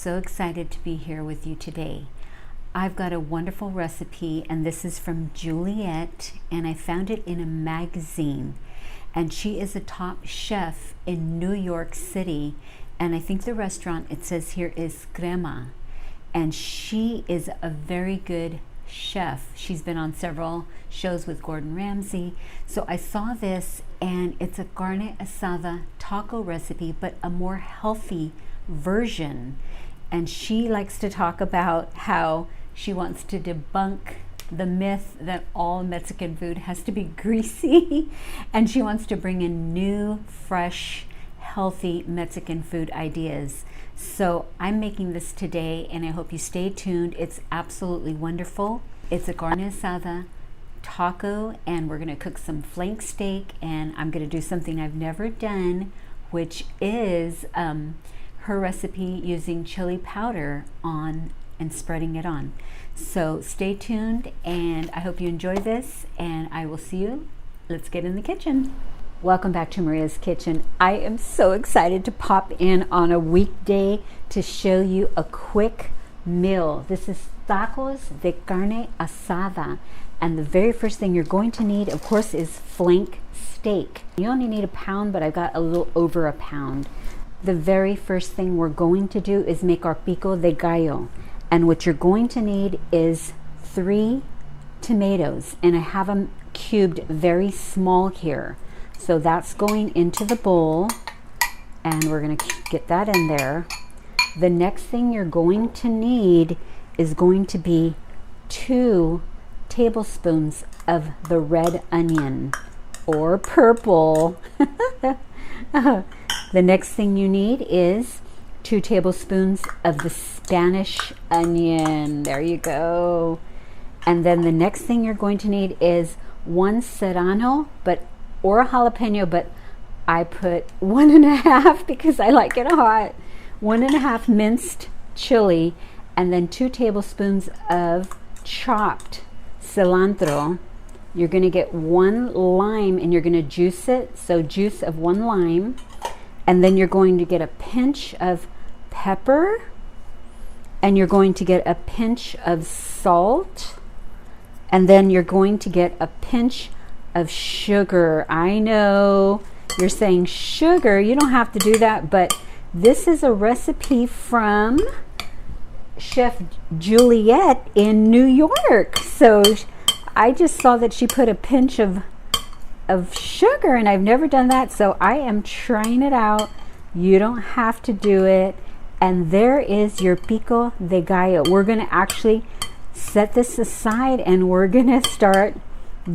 so excited to be here with you today. I've got a wonderful recipe, and this is from Julieta, and I found it in a magazine. And she is a top chef in New York City, and I think the restaurant it says here is Crema. And she is a very good chef. She's been on several shows with Gordon Ramsay. So I saw this, and it's a carne asada taco recipe, but a more healthy version. And she likes to talk about how she wants to debunk the myth that all Mexican food has to be greasy, and she wants to bring in new, fresh, healthy Mexican food ideas. So I'm making this today, and I hope you stay tuned. It's absolutely wonderful. It's a carne asada taco, and we're gonna cook some flank steak, and I'm gonna do something I've never done, which is her recipe using chili powder on and spreading it on. So stay tuned, and I hope you enjoy this, and I will see you. Let's get in the kitchen. Welcome back to Maria's Kitchen. I am so excited to pop in on a weekday to show you a quick meal. This is tacos de carne asada, and the very first thing you're going to need, of course, is flank steak. You only need a pound, but I've got a little over a pound. The very first thing we're going to do is make our pico de gallo. And what you're going to need is 3 tomatoes, and I have them cubed very small here. So that's going into the bowl, and we're going to get that in there. The next thing you're going to need is going to be 2 tablespoons of the red onion, or purple. The next thing you need is 2 tablespoons of the Spanish onion. There you go. And then the next thing you're going to need is 1 serrano, or a jalapeno, but I put 1.5 because I like it hot. 1.5 minced chili, and then 2 tablespoons of chopped cilantro. You're going to get 1 lime, and you're going to juice it. So juice of 1 lime. And then you're going to get a pinch of pepper, and you're going to get a pinch of salt, and then you're going to get a pinch of sugar. I know you're saying sugar, you don't have to do that, but this is a recipe from Chef Julieta in New York. So I just saw that she put a pinch of sugar, and I've never done that, so I am trying it out. You don't have to do it. And there is your pico de gallo. We're going to actually set this aside, and we're going to start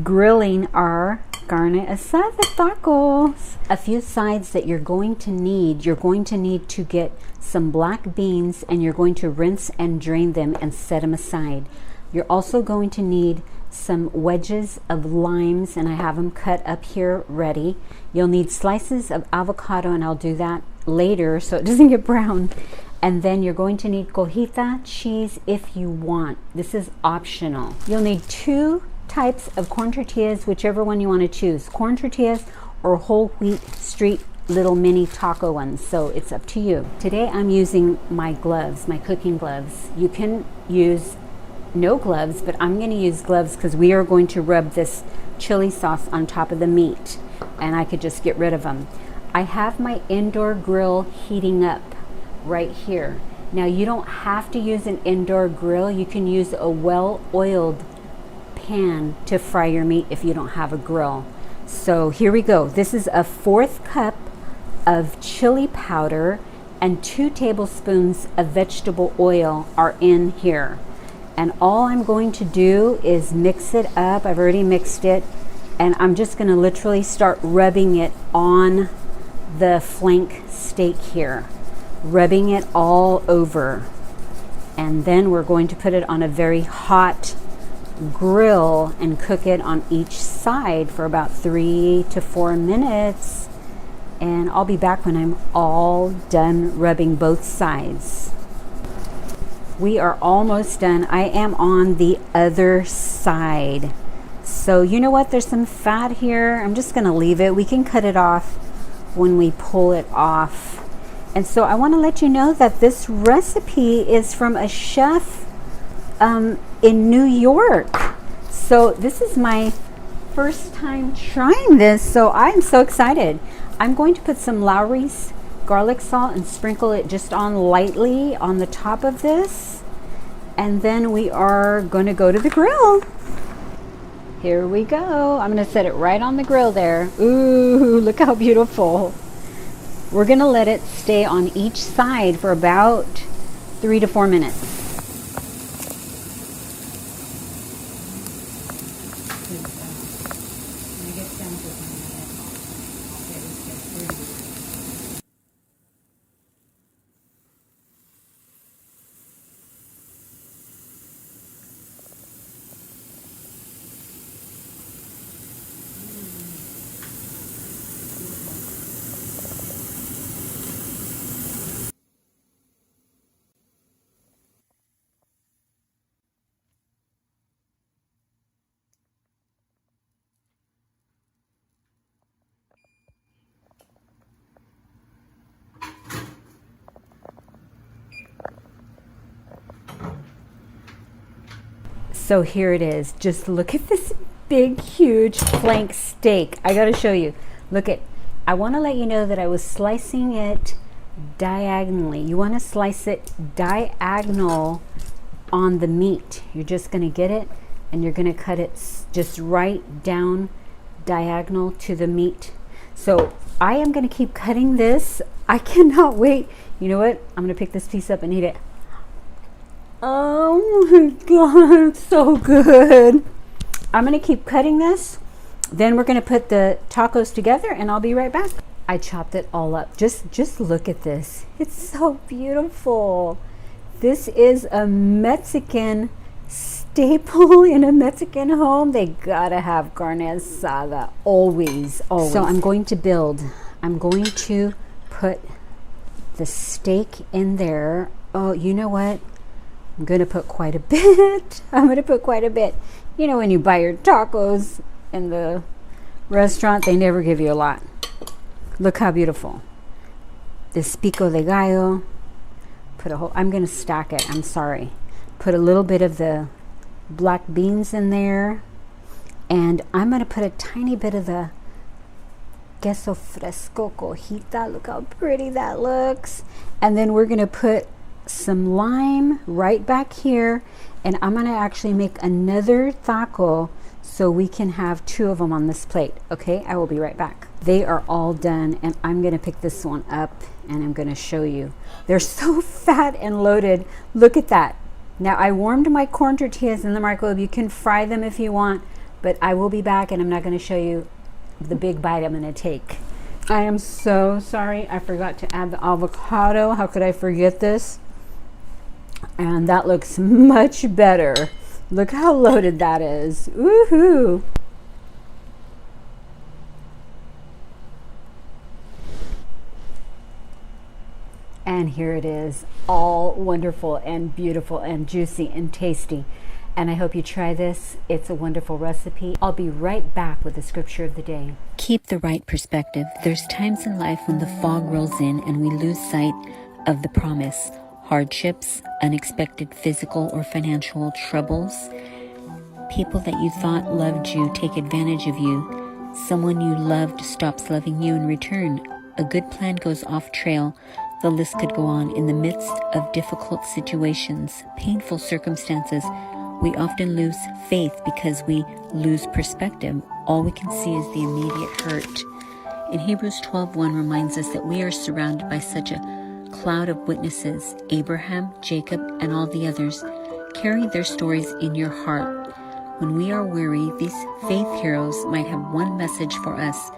grilling our carne asada tacos. A few sides that you're going to need to get some black beans, and you're going to rinse and drain them and set them aside. You're also going to need some wedges of limes, and I have them cut up here ready. You'll need slices of avocado, and I'll do that later so it doesn't get brown. And then you're going to need cojita cheese if you want. This is optional. You'll need 2 types of corn tortillas, whichever one you want to choose. Corn tortillas or whole wheat street little mini taco ones. So it's up to you. Today I'm using my gloves, my cooking gloves. You can use no gloves, but I'm going to use gloves because we are going to rub this chili sauce on top of the meat, and I could just get rid of them. I have my indoor grill heating up right here. Now you don't have to use an indoor grill. You can use a well-oiled pan to fry your meat if you don't have a grill. So here we go. This is a 1/4 cup of chili powder, and 2 tablespoons of vegetable oil are in here. And all I'm going to do is mix it up. I've already mixed it, and I'm just going to literally start rubbing it on the flank steak here, rubbing it all over. And then we're going to put it on a very hot grill and cook it on each side for about 3 to 4 minutes. And I'll be back when I'm all done rubbing both sides. We are almost done. I am on the other side. So you know what? There's some fat here. I'm just going to leave it. We can cut it off when we pull it off. And so I want to let you know that this recipe is from a chef in New York. So this is my first time trying this, so I'm so excited. I'm going to put some Lowry's garlic salt and sprinkle it just on lightly on the top of this. And then we are going to go to the grill. Here we go. I'm going to set it right on the grill there. Ooh, look how beautiful. We're going to let it stay on each side for about 3 to 4 minutes. So here it is. Just look at this big, huge flank steak. I got to show you. Look at, I want to let you know that I was slicing it diagonally. You want to slice it diagonal on the meat. You're just going to get it and you're going to cut it just right down diagonal to the meat. So I am going to keep cutting this. I cannot wait. You know what? I'm going to pick this piece up and eat it. Oh my God, it's so good. I'm going to keep cutting this. Then we're going to put the tacos together and I'll be right back. I chopped it all up. Just look at this. It's so beautiful. This is a Mexican staple in a Mexican home. They gotta have carne asada, always, always. So I'm going to build. I'm going to put the steak in there. Oh, you know what? I'm going to put quite a bit. I'm going to put quite a bit. You know, when you buy your tacos in the restaurant, they never give you a lot. Look how beautiful. This pico de gallo. Put a whole, I'm going to stack it. I'm sorry. Put a little bit of the black beans in there. And I'm going to put a tiny bit of the queso fresco cojita. Look how pretty that looks. And then we're going to put some lime right back here, and I'm going to actually make another taco so we can have 2 of them on this plate. Okay, I will be right back. They are all done, and I'm going to pick this one up and I'm going to show you. They're so fat and loaded. Look at that. Now I warmed my corn tortillas in the microwave. You can fry them if you want, but I will be back and I'm not going to show you the big bite I'm going to take. I am so sorry, I forgot to add the avocado. How could I forget this? And that looks much better. Look how loaded that is. Woohoo! And here it is, all wonderful and beautiful and juicy and tasty. And I hope you try this. It's a wonderful recipe. I'll be right back with the scripture of the day. Keep the right perspective. There's times in life when the fog rolls in and we lose sight of the promise. Hardships, unexpected physical or financial troubles, people that you thought loved you take advantage of you, someone you loved stops loving you in return, a good plan goes off trail. The list could go on. In the midst of difficult situations, painful circumstances, we often lose faith because we lose perspective. All we can see is the immediate hurt. In Hebrews 12:1 reminds us that we are surrounded by such a cloud of witnesses. Abraham, Jacob, and all the others. Carry their stories in your heart. When we are weary, these faith heroes might have one message for us.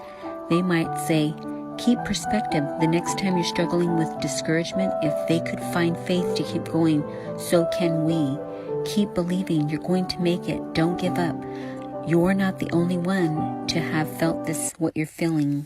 They might say, keep perspective. The next time you're struggling with discouragement, if they could find faith to keep going, so can we. Keep believing. You're going to make it. Don't give up. You're not the only one to have felt this, what you're feeling.